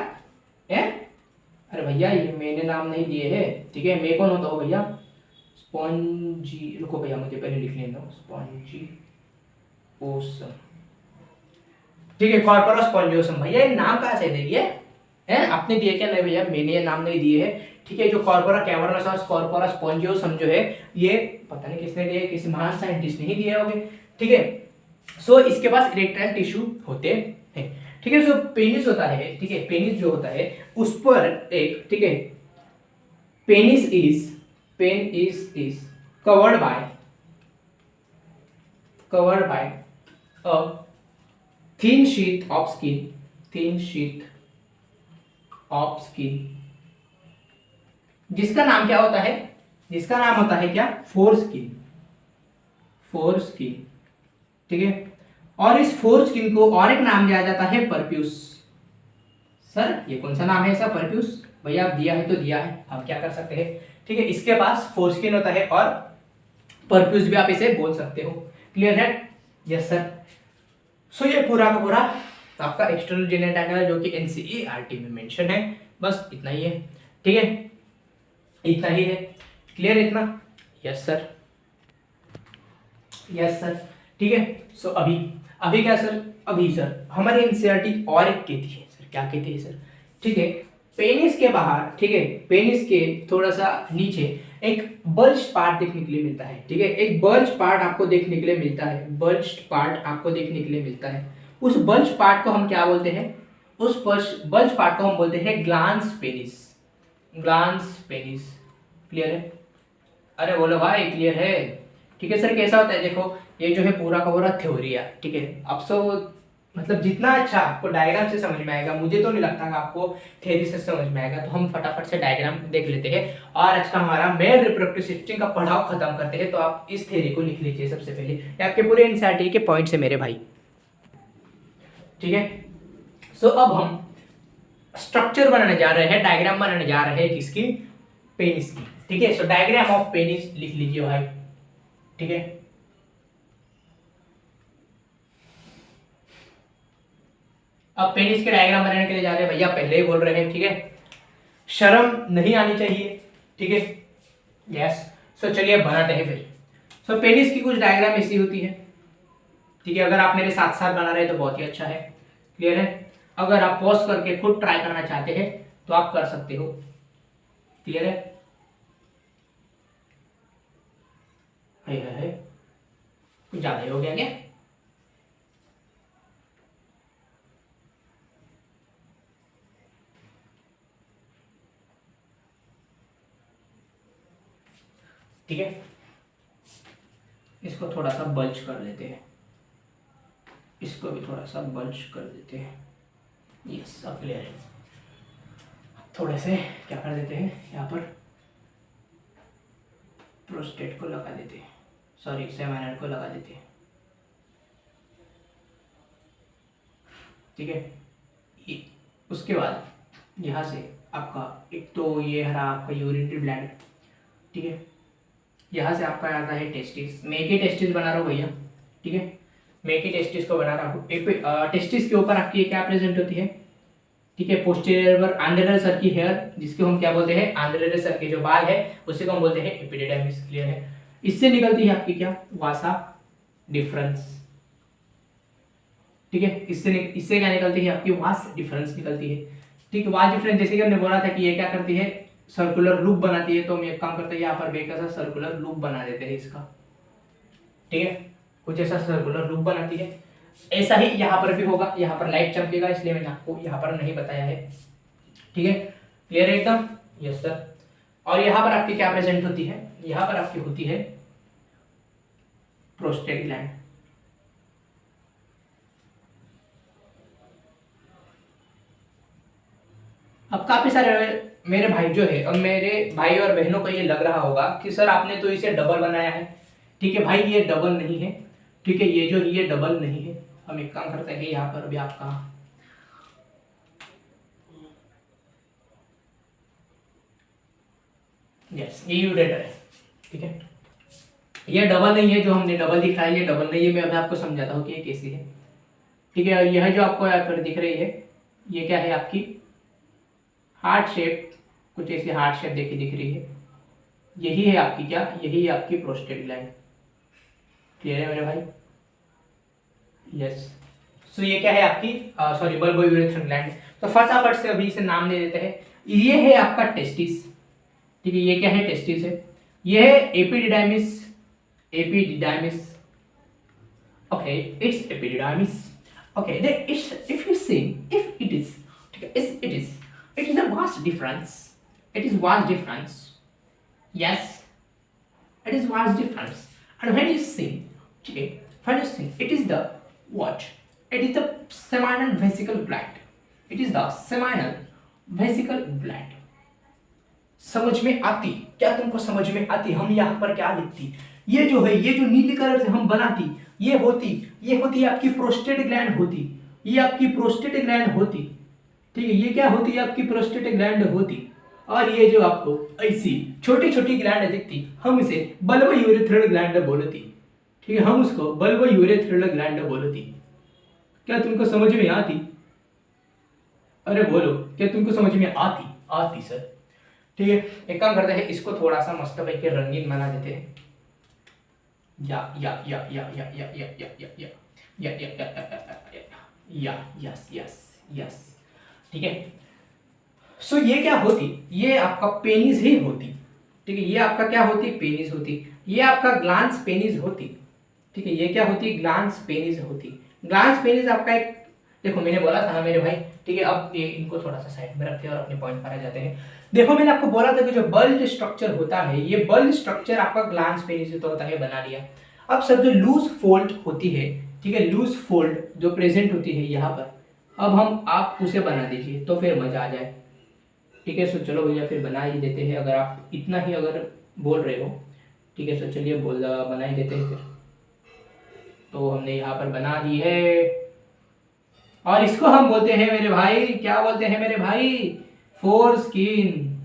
A: है? अरे भैया ये मैंने नाम नहीं दिए है, ठीक है, मैं कौन होता हूँ भैया, स्पॉन्जी, रुको भैया मुझे पहले लिख लेना, स्पॉन्जियोसम, ठीक है, कॉर्पोरा स्पॉन्जियोसम। भैया ये नाम कहाँ से दे दिए हैं, आपने दिए क्या? नहीं भैया मैंने ये नाम नहीं दिए है, ठीक है। जो कॉर्पोरा कैवर्नोसा कॉर्पोरा स्पॉन्जियोसम जो है, ये पता नहीं किसने दिए, किसी महान साइंटिस्ट ने ही दिए होंगे, ठीक है। सो इसके पास इरेक्टाइल टिश्यू होते हैं, ठीक है। जो पेनिस होता है, ठीक है, पेनिस जो होता है उस पर एक, ठीक है, penis is covered by a thin sheath of skin, जिसका नाम क्या होता है, जिसका नाम होता है क्या, फोरस्किन, ठीक है। और इस फोरस्किन को और एक नाम दिया जाता है परप्यूस। सर ये कौन सा नाम है ऐसा, परप्यूस? भैया आप दिया है तो दिया है, हम क्या कर सकते हैं, ठीक है। इसके पास फोरस्किन होता है और परप्यूस भी आप इसे बोल सकते हो, क्लियर है। Yes sir. सो ये पूरा का पूरा आपका एक्सटर्नल जेनेरेट आएगा जो कि एनसीईआरटी में मेंशन है। बस इतना ही है, ठीक है, इतना ही है। क्लियर है इतना? यस सर, यस सर, ठीक है। सो अभी अभी क्या सर, अभी सर हमारी एनसीईआरटी और एक कहती है सर, क्या कहती है सर, ठीक है, पेनिस के बाहर, ठीक है, पेनिस के थोड़ा सा नीचे एक बल्ज पार्ट देखने के लिए मिलता है, ठीक है, एक बल्ज पार्ट आपको देखने के लिए मिलता है, बल्ज पार्ट आपको देखने के लिए मिलता है। उस बल्ज पार्ट को हम क्या बोलते हैं, उस बल्ज पार्ट को हम बोलते हैं glans penis, glans penis. Clear है? अरे बोलो भाई क्लियर है? ठीक है सर। कैसा होता है देखो, ये जो है पूरा का पूरा थ्योरी है, ठीक है। अब सो मतलब जितना अच्छा आपको डायग्राम से समझ में आएगा, मुझे तो नहीं लगता कि आपको थ्योरी से समझ में आएगा, तो हम फटाफट से डायग्राम देख लेते हैं और आज का हमारा मेल रिप्रोडक्टिव सिस्टम का पढ़ाव खत्म करते हैं। तो आप इस थ्योरी को लिख लीजिए सबसे पहले, ये आपके पूरे एनसीईआरटी के पॉइंट्स है मेरे भाई, ठीक है। सो अब हम स्ट्रक्चर बनाने जा रहे हैं, डायग्राम बनाने जा रहे हैं किसकी, पेनिस की, ठीक है। सो डायग्राम ऑफ पेनिस लिख लीजिए भाई, ठीक है। अब पेनिस के डायग्राम बनाने के लिए जा रहे हैं भैया, पहले ही बोल रहे हैं, ठीक है, शर्म नहीं आनी चाहिए, ठीक है। यस। सो चलिए बनाते हैं फिर। सो पेनिस की कुछ डायग्राम ऐसी होती है, ठीक है। अगर आप मेरे साथ साथ बना रहे हैं तो बहुत ही अच्छा है। क्लियर है? अगर आप पॉज करके खुद ट्राई करना चाहते हैं तो आप कर सकते हो। क्लियर है? है कुछ ज्यादा ही हो गया क्या? ठीक है, इसको थोड़ा सा बल्ज कर लेते हैं, इसको भी थोड़ा सा बल्ज कर देते हैं। यस, अब क्लियर है। थोड़े से क्या कर देते हैं, यहाँ पर प्रोस्टेट को लगा देते हैं, सॉरी सेमाइनल को लगा देते हैं, ठीक है। उसके बाद यहाँ से आपका एक तो ये हरा आपका यूरिनरी ब्लैडर, ठीक है। यहाँ से आपका आता है टेस्टिस, मैं एक ही टेस्टिस बना रहा हूँ भैया, ठीक है, मैं एक ही टेस्टिस को बना रहा हूँ। टेस्टिस के ऊपर आपकी क्या प्रेजेंट होती है, ठीक है, पोस्टीरियर आंड्रेलर सर की हेयर, जिसको हम क्या बोलते हैं, आंड्रेलर सर के जो बाल है उसे को हम बोलते हैं एपिडिडाइमिस। क्लियर है? इससे निकलती है आपकी क्या, वासा डिफरेंस, ठीक है। इससे क्या निकलती है आपकी, वास डिफरेंस निकलती है, ठीक है। वास डिफरेंस जैसे कि हमने बोला था कि ये क्या करती है, सर्कुलर लूप बनाती है, तो हम एक काम करते हैं यहाँ पर बेका सा सर्कुलर लूप बना देते हैं इसका, ठीक है, कुछ ऐसा सर्कुलर लूप बनाती है। ऐसा ही यहाँ पर भी होगा, यहाँ पर लाइट चमकेगा, इसलिए मैंने आपको यहाँ पर नहीं बताया है, ठीक है। क्लियर है एकदम? Yes sir. और यहाँ पर आपकी क्या प्रेजेंट होती है, यहाँ पर आपकी होती है प्रोस्टेट ग्लैंड, अब काफी सारे मेरे भाई जो है, और मेरे भाई और बहनों को ये लग रहा होगा कि सर आपने तो इसे डबल बनाया है, ठीक है भाई, ये डबल नहीं है, ठीक है, ये डबल नहीं है। हम एक काम करते हैं, यहाँ पर भी आपका यस ये यूरेटर है, ठीक है, ये डबल नहीं है, जो हमने डबल दिखाया ये डबल नहीं है। मैं अभी आपको समझाता हूँ कि ये कैसी है, ठीक है। यह जो आपको यहाँ पर दिख रही है, ये क्या है आपकी हार्ट शेप, कुछ ऐसी हार्ट शेप देखी दिख रही है, यही है आपकी क्या, यही है आपकी प्रोस्टेट ग्लैंड। क्लियर है मेरे भाई? यस। सो ये क्या है आपकी, सॉरी बल्बो यूरेथ्रल ग्लैंड। तो फटाफट से अभी इसे नाम दे देते हैं, ये है आपका टेस्टिस, ठीक है, ये क्या है, टेस्टिस है, ये है epididymis, epididymis, okay, it's epididymis, okay, then it's, if you see, if it is, it is a vast difference, it is vast difference, yes, it is vast difference. And when you see, okay, when you see, it is the what, it is the seminal vesicle gland, it is the seminal vesicle gland. समझ में आती क्या, तुमको समझ में आती? हम यहाँ पर क्या लिखती, ये जो है, ये जो नीले कलर से हम बनाती, ये होती आपकी प्रोस्टेट ग्लैंड होती, ये आपकी प्रोस्टेट ग्लैंड होती, ठीक है, ये क्या होती है आपकी प्रोस्टेट ग्लैंड होती। और ये जो आपको ऐसी छोटी छोटी ग्लैंड दिखती, हम इसे बल्बो यूरेथ्रल ग्लैंड बोलती, ठीक है, हम उसको बल्बो यूरेथ्रल ग्लैंड बोलती। क्या तुमको समझ में आती? अरे बोलो, क्या तुमको समझ में आती? आती सर। ठीक है, एक काम करते हैं, इसको थोड़ा सा मस्त भाई के रंगीन बना देते हैं। Yes yes yes. ठीक है, सो ये क्या होती? ये आपका पेनिस ही होती। ठीक है, ये आपका क्या होती? पेनिस होती। ये आपका ग्लांस पेनिस होती। ठीक है, ये क्या होती? ग्लांस पेनिस होती। ग्लांस पेनिस आपका एक, देखो मैंने बोला था ना मेरे भाई, ठीक है, अब ये इनको थोड़ा सा साइड में रखते हैं और अपने पॉइंट पर आ जाते हैं। देखो मैंने आपको बोला था कि जो बल्ज स्ट्रक्चर होता है, ये बल्ज स्ट्रक्चर आपका ग्लांस पेनिस तो होता है, बना लिया। अब सर जो लूज फोल्ड होती है, ठीक है, लूज फोल्ड जो प्रेजेंट होती है यहाँ पर, अब हम आप उसे बना दीजिए तो फिर मजा आ जाए। ठीक है, सो चलो भैया फिर बना ही देते हैं, अगर आप इतना ही अगर बोल रहे हो। ठीक है, सो चलिए बना ही देते हैं फिर। तो हमने यहाँ पर बना दी है, और इसको हम बोलते हैं मेरे भाई, क्या बोलते हैं मेरे भाई? Four skin.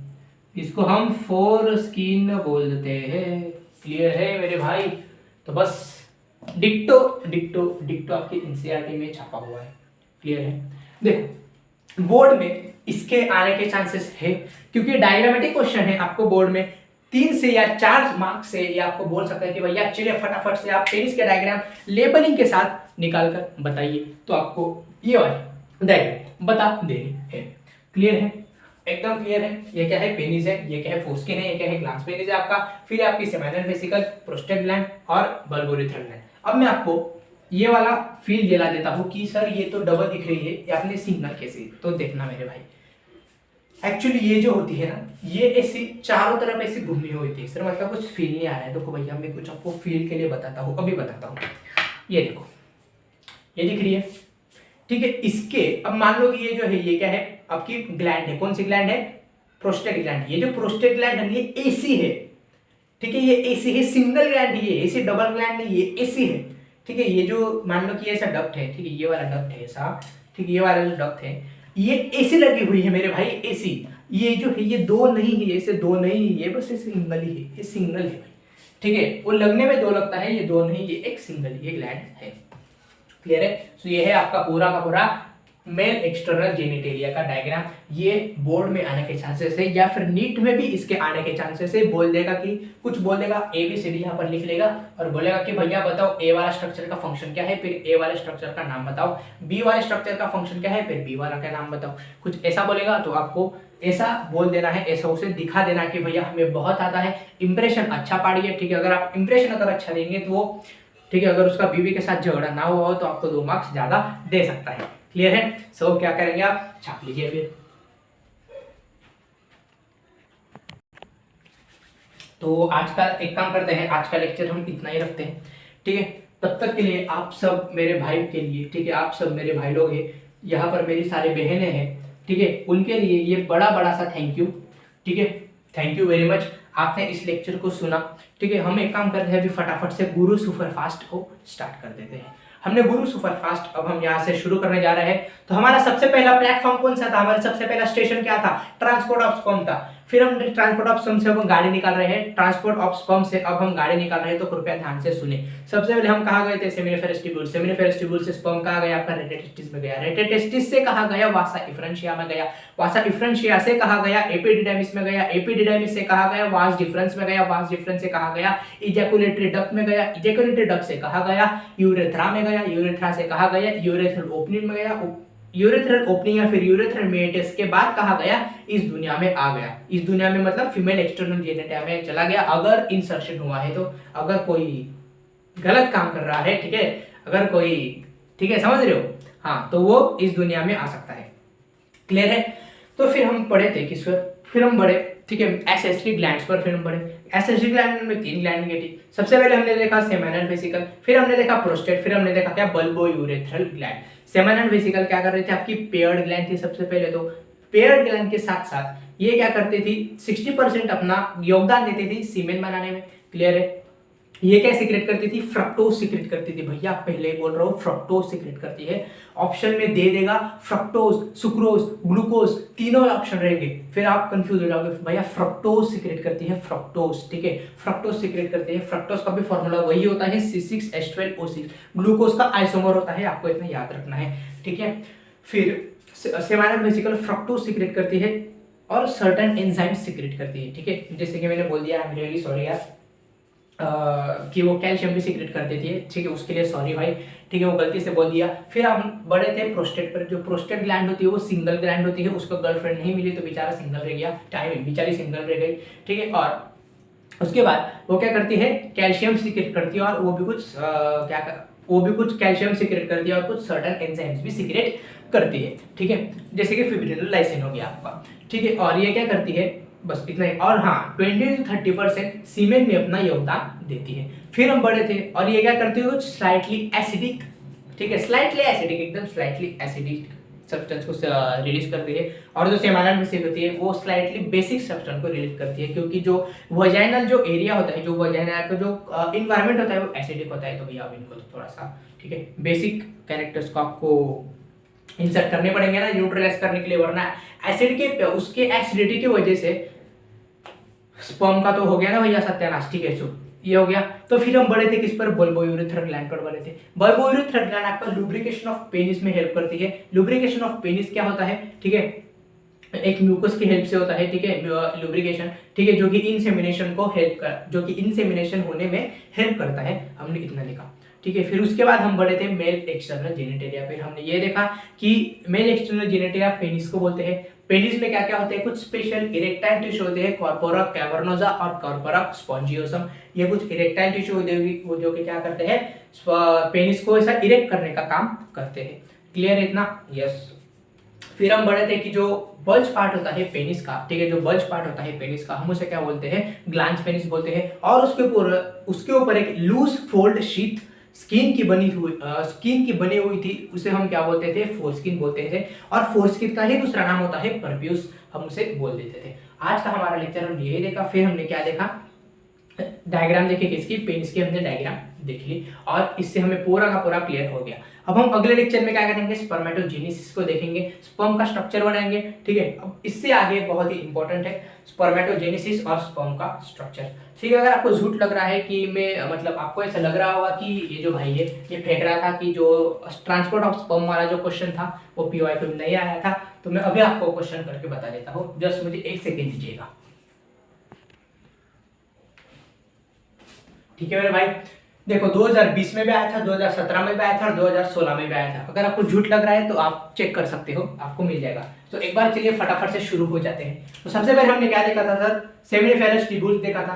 A: इसको हम फोर स्किन बोलते हैं। क्लियर है मेरे भाई? तो बस डिक्टो डिक्टो डिक्टो आपकी एनसीईआरटी में छपा हुआ है। क्लियर है? देखो बोर्ड में इसके आने के चांसेस है, क्योंकि डायग्रामेटिक क्वेश्चन है। आपको बोर्ड में 3 से या 4 मार्क्स से ये आपको बोल सकता है कि भैया चलिए फटाफट से आप पेनिस के डायग्राम लेबलिंग के साथ निकाल कर बताइए, तो आपको ये वाली डायग्राम बता देनी है। क्लियर है? एकदम क्लियर है। ये क्या है? पेनिस है, ये क्या है? फोस्किन है, ये क्या है? ग्लांस पेनिस है आपका, फिर आपकी सेमिनल वेसिकल, प्रोस्टेट ग्लैंड और बल्बो यूरेथ्रल ग्लैंड। अब मैं आपको ये वाला फील दिला देता हूँ कि सर ये तो डबल दिख रही है, ये आपने सिंगल कैसे? तो देखना मेरे भाई, एक्चुअली ये जो होती है ना, ये ऐसी चारों तरफ ऐसी घूमी हुई थी। सर मतलब कुछ फील नहीं आ रहा है, तो भैया मैं कुछ आपको फील के लिए बताता हूँ, अभी बताता हूँ। ये देखो, ये दिख रही है, ठीक है। इसके अब मान लो कि ये जो है ये क्या है? आपकी ग्लैंड है। कौन सी ग्लैंड है? Prostate gland. ये जो प्रोस्टेट ग्लैंड है ये एसी है, ठीक है, ये एसी है, सिंगल ग्लैंड है, ये एसी डबल ग्लैंड नहीं, ये एसी है। ठीक है, ये जो मान लो कि ऐसा डक्ट है, ठीक है, ये वाला डक्ट है ऐसा, ठीक है, ये वाला जो डक्ट है ये एसी लगी हुई है मेरे भाई, एसी। ये जो है ये दो नहीं है, ऐसे दो नहीं है, ये बस सिंगल ही है, ये सिंगल है भाई। ठीक है, वो लगने में दो लगता है, ये दो नहीं, ये एक सिंगल ये ग्लैंड है। क्लियर है? सो ये है आपका पूरा का पूरा मेल एक्सटर्नल जेनिटेलिया का डायग्राम। ये बोर्ड में आने के चांसेस है, या फिर नीट में भी इसके आने के चांसेस है। बोल देगा कि कुछ बोल देगा ABCD यहाँ पर लिख लेगा और बोलेगा कि भैया बताओ ए वाला स्ट्रक्चर का फंक्शन क्या है, फिर ए वाले स्ट्रक्चर का नाम बताओ, बी वाले स्ट्रक्चर का फंक्शन क्या है, फिर बी वाला का नाम बताओ। कुछ ऐसा बोलेगा तो आपको ऐसा बोल देना है, ऐसा उसे दिखा देना कि भैया हमें बहुत आता है, इंप्रेशन अच्छा पाड़िए। ठीक है, अगर आप इंप्रेशन अगर अच्छा देंगे तो वो, ठीक है, अगर उसका बीवी के साथ झगड़ा ना हुआ हो तो आपको 2 मार्क्स ज्यादा दे सकता है। क्लियर है? सो क्या करेंगे आप? छाप लीजिए फिर। तो आज का एक काम करते हैं, आज का लेक्चर हम इतना ही रखते हैं। ठीक है, तब तक के लिए आप सब मेरे भाई के लिए, ठीक है, आप सब मेरे भाई लोग हैं, यहाँ पर मेरी सारी बहनें हैं, ठीक है, उनके लिए ये बड़ा बड़ा सा थैंक यू। ठीक है, थैंक यू वेरी मच, आपने इस लेक्चर को सुना। ठीक है, हम एक काम करते हैं अभी फटाफट से गुरु सुपरफास्ट को स्टार्ट कर देते हैं। हमने गुरु सुपरफास्ट, अब हम यहाँ से शुरू करने जा रहे हैं। तो हमारा सबसे पहला प्लेटफॉर्म कौन सा था? हमारा सबसे पहला स्टेशन क्या था? ट्रांसपोर्ट ऑफ स्पर्म था। फिर हम ट्रांसपोर्ट ऑफ स्पर्म से हम गाड़ी निकाल रहे हैं, ट्रांसपोर्ट ऑफ स्पर्म से अब हम गाड़ी निकाल रहे हैं, तो कृपया ध्यान से सुने। सबसे पहले हम कहाँ गए थे? Seminiferous tubule. सेमिनिफेरस ट्यूब्यूल से स्पर्म कहाँ गया? आपका रेटेटेस्टिस में गया। रेटेटेस्टिस से कहाँ गया? वासा इफ्रेंशिया में गया। वासा इफ्रेंशिया से कहाँ गया? एपिडिडाइमिस में गया। एपिडिडाइमिस से कहाँ गया? वास डिफरेंस में गया। वास डिफरेंस से कहाँ गया? इजैकुलेटरी डक्ट में गया। इजैकुलेटरी डक्ट से कहाँ गया? यूरेथ्रा में गया। यूरेथ्रा से कहाँ गया? यूरेथ्रल ओपनिंग में गया। यूरेथ्रल ओपनिंग या फिर यूरेथ्रल मेनिटेस के बाद कहा गया? इस दुनिया में आ गया। इस दुनिया में मतलब फीमेल एक्सटर्नल जेनिटल में चला गया, अगर इंसर्शन हुआ है तो। अगर कोई गलत काम कर रहा है, ठीक है, अगर कोई, ठीक है, समझ रहे हो, हाँ, तो वो इस दुनिया में आ सकता है। क्लियर है? तो फिर हम पढ़े थे किस पर? फिर हम बढ़े, ठीक है, एसेसरी ग्लैंड्स पर। फिर हम बढ़े एसेसरी ग्लैंड में 3 ग्लैंड गई थी। सबसे पहले हमने देखा सेमिनल वेसिकल, फिर हमने देखा प्रोस्टेट, फिर हमने देखा क्या? Bulbo urethral gland. Seminal vesicle क्या कर रही थी? आपकी पेयर्ड ग्लैंड थी सबसे पहले। तो पेयर्ड ग्लैंड के साथ साथ ये क्या करती थी? 60% अपना योगदान देती थी सीमेन बनाने में। क्लियर है? ये क्या सीक्रेट करती थी? फ्रक्टोज सीक्रेट करती थी भैया, पहले ही बोल रहा हूँ फ्रक्टोज सीक्रेट करती है। ऑप्शन में दे देगा फ्रक्टोज, सुक्रोज, ग्लूकोज, तीनों ऑप्शन रहेंगे, फिर आप कंफ्यूज हो जाओगे भैया फ्रक्टोज सीक्रेट करती है, फ्रक्टोज, ठीक है, फ्रक्टोज सीक्रेट करती है। फ्रक्टोज का भी फॉर्मूला वही होता है C6H12O6, ग्लूकोज का आइसोमर होता है, आपको इतना याद रखना है, ठीक है। फिर सेमाइनल वेसिकल फ्रक्टोज सीक्रेट करती है और सर्टेन एंजाइम सीक्रेट करती है, ठीक है। जैसे कि मैंने बोल दिया, आई एम रियली सॉरी यार, कि वो कैल्शियम भी सीक्रेट करते थे, ठीक है, उसके लिए सॉरी भाई, ठीक है, वो गलती से बोल दिया। फिर हम बड़े थे प्रोस्टेट पर, जो प्रोस्टेट ग्लैंड होती है वो सिंगल ग्लैंड होती है, उसको गर्लफ्रेंड नहीं मिली तो बेचारा सिंगल रह गया, टाइम बेचारी सिंगल रह गई, ठीक है। और उसके बाद वो क्या करती है? कैल्शियम सीक्रेट करती है, और वो भी कुछ कैल्शियम सीक्रेट करती है और कुछ सर्टेन एंजाइम्स भी सीक्रेट करती है, ठीक है, जैसे कि फिब्रिल लाइसिन हो गया आपका, ठीक है। और ये क्या करती है? बस इतना ही। और हाँ, 20 से 30% सीमेन में अपना योगदान देती है। फिर हम बड़े थे और ये क्या करती है? स्लाइटली एसिडिक, ठीक है, स्लाइटली एसिडिक, एकदम स्लाइटली एसिडिक सब्सटेंस को रिलीज करती है। और जो सेमाइनल वेसिकल होती है वो स्लाइटली बेसिक सब्सटेंस को रिलीज करती है, क्योंकि जो वजाइनल जो एरिया होता है, जो वजाइनल का जो इन्वायरमेंट होता है वो एसिडिक होता है। तो भैया अब इनको थोड़ा सा, ठीक है, बेसिक कैरेक्टर्स को आपको इंसर्ट करने पड़ेंगे ना न्यूट्रलाइज करने के लिए, वरना एसिड के उसके एसिडिटी की वजह से स्पर्म का तो हो गया ना भैया सत्यानाश, ठीक है। सो ये हो गया। तो फिर हम बड़े थे किस पर? बल्बोयूरेथ्रल ग्लैंड पर बड़े थे। बल्बोयूरेथ्रल ग्लैंड आपका लुब्रिकेशन ऑफ पेनिस में हेल्प करती है। लुब्रिकेशन ऑफ पेनिस क्या होता है? ठीक है, एक म्यूकस की हेल्प से होता है, ठीक है, लुब्रिकेशन, ठीक है, जो कि इंसेमिनेशन को जो कि इंसेमिनेशन होने में हेल्प करता है। हमने इतना लिखा, ठीक है। फिर उसके बाद हम बढ़े थे मेल एक्सटर्नल जेनिटेलिया। फिर हमने ये देखा कि मेल एक्सटर्नल जेनिटेलिया पेनिस को बोलते हैं। पेनिस में क्या क्या होते हैं? कुछ स्पेशल इरेक्टाइल टिश्यू होते हैं, कॉर्पोरा कैवर्नोसा और कॉर्पोरा स्पॉन्जियोसम। ये कुछ इरेक्टाइल टिश्यू होते हैं वो जो कि क्या करते हैं? पेनिस को ऐसा इरेक्ट करने का काम करते हैं। क्लियर है इतना? यस। फिर हम बढ़े थे कि जो बल्ज पार्ट होता है पेनिस का, ठीक है, जो बल्ज पार्ट होता है पेनिस का, हम उसे क्या बोलते हैं? ग्लैंस पेनिस बोलते हैं। और उसके ऊपर एक लूज फोल्ड शीथ स्किन की बनी हुई थी, उसे हम क्या बोलते थे? फोरस्किन बोलते थे। और फोरस्किन का ही दूसरा नाम होता है परब्यूस, हम उसे बोल देते थे। आज का हमारा लेक्चर हमने यही देखा। फिर हमने क्या देखा? डायग्राम देखे किसकी? पेनिस की हमने डायग्राम देख ली और इससे हमें पूरा का पूरा क्लियर हो गया। अब हम अगले लेक्चर में क्या करेंगे? स्पर्मेटोजेनेसिस को देखेंगे, स्पर्म का स्ट्रक्चर बनाएंगे, ठीक है। अब इससे आगे बहुत ही इंपॉर्टेंट है स्पर्मेटोजेनेसिस और स्पर्म का स्ट्रक्चर, ठीक है। अगर आपको झूठ लग रहा है कि मैं मतलब आपको ऐसा लग रहा होगा कि ये जो भाई है ये फेंक रहा था कि जो ट्रांसपोर्ट ऑफ स्पर्म वाला जो क्वेश्चन था वो PYQ में नहीं आया था, तो मैं अभी आपको क्वेश्चन करके बता देता हूँ। जस्ट मुझे 1 सेकेंड दीजिएगा, ठीक है मेरे भाई। देखो 2020 में भी आया था, 2017 में भी आया था और 2016 में भी आया था। अगर आपको झूठ लग रहा है तो आप चेक कर सकते हो, आपको मिल जाएगा। तो एक बार चलिए फटाफट से शुरू हो जाते हैं। तो सबसे पहले हमने क्या देखा था सर? सेमिनिफेरस ट्यूब्यूल्स देखा था,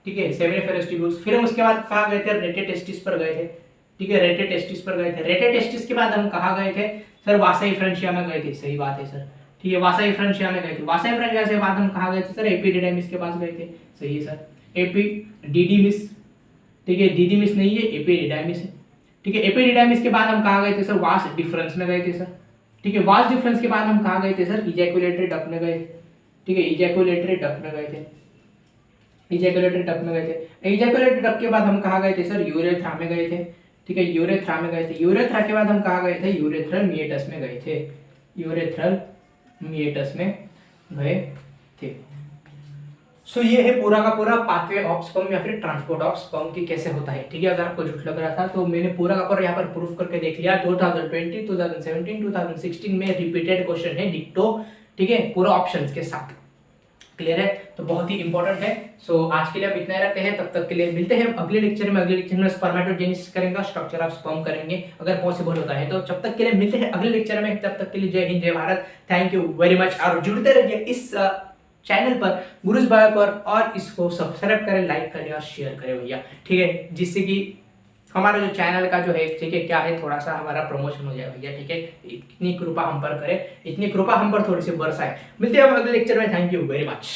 A: ठीक है, सेमिनिफेरस ट्यूब्यूल्स। फिर हम उसके बाद कहाँ गए थे? रेटे टेस्टिस पर गए थे, ठीक है, रेटे टेस्टिस पर गए थे। रेटे टेस्टिस के बाद हम कहाँ गए थे सर? वासा इफ्रेंशिया में गए थे, सही बात है सर, ठीक है, वासा इफ्रेंशिया में गए थे। वासा इफ्रेंशिया से बाद हम कहाँ गए थे सर? एपिडिडाइमिस के पास गए थे, सही है सर, एपिडिडिमिस, ठीक है, डिडिमिस नहीं है, एपिडिडाइमिस है, ठीक है। एपिडिडाइमिस के बाद हम कहाँ गए थे सर? वास डिफरेंस में गए थे सर, ठीक है। वास डिफरेंस के बाद हम कहाँ गए थे सर? इजैकुलेटरी डक्ट में गए थे, ठीक है, इजैकुलेटरी डक्ट में गए थे, इजैकुलेटरी डक्ट में गए थे। इजैकुलेटरी डक्ट के बाद हम कहाँ गए थे सर? यूरेथ्रा में गए थे, ठीक है, यूरेथ्रा में गए थे। यूरेथ्रा के बाद हम कहाँ गए थे? यूरेथ्रल मिएटस में गए थे, यूरेथ्रल मिएटस में गए थे। सो ये है पूरा का पूरा पाथवे ऑफ स्पर्म या फिर ट्रांसपोर्ट ऑफ स्पर्म की कैसे होता है, ठीक है। अगर आपको झूठ लग रहा था तो मैंने पूरा का पूरा यहाँ पर प्रूफ करके देख लिया। 2020, 2017, 2016 में रिपीटेड क्वेश्चन है डिक्टो, ठीक है, पूरा ऑप्शंस के साथ। क्लियर है? तो बहुत ही इंपॉर्टेंट है। सो आज के लिए हम इतना ही रखते हैं, तब तक के लिए मिलते हैं अगले लेक्चर में। अगले लेक्चर में स्पर्मेटोजेनेसिस करेंगे, स्ट्रक्चर ऑफ स्पर्म करेंगे अगर पॉसिबल होता है तो। जब तक के लिए मिलते हैं अगले लेक्चर में, तब तक के लिए जय हिंद, जय Bharat, thank you very much. और जुड़ते रहिए इस चैनल पर, गुरुज बायो पर, और इसको सब्सक्राइब करें, लाइक करें और शेयर करें भैया, ठीक है, जिससे कि हमारा जो चैनल का जो है, ठीक है, क्या है, थोड़ा सा हमारा प्रमोशन हो जाए भैया, ठीक है। इतनी कृपा हम पर करें, इतनी कृपा हम पर थोड़ी सी बरसाए। मिलते हैं हम अगले लेक्चर में, थैंक यू वेरी मच।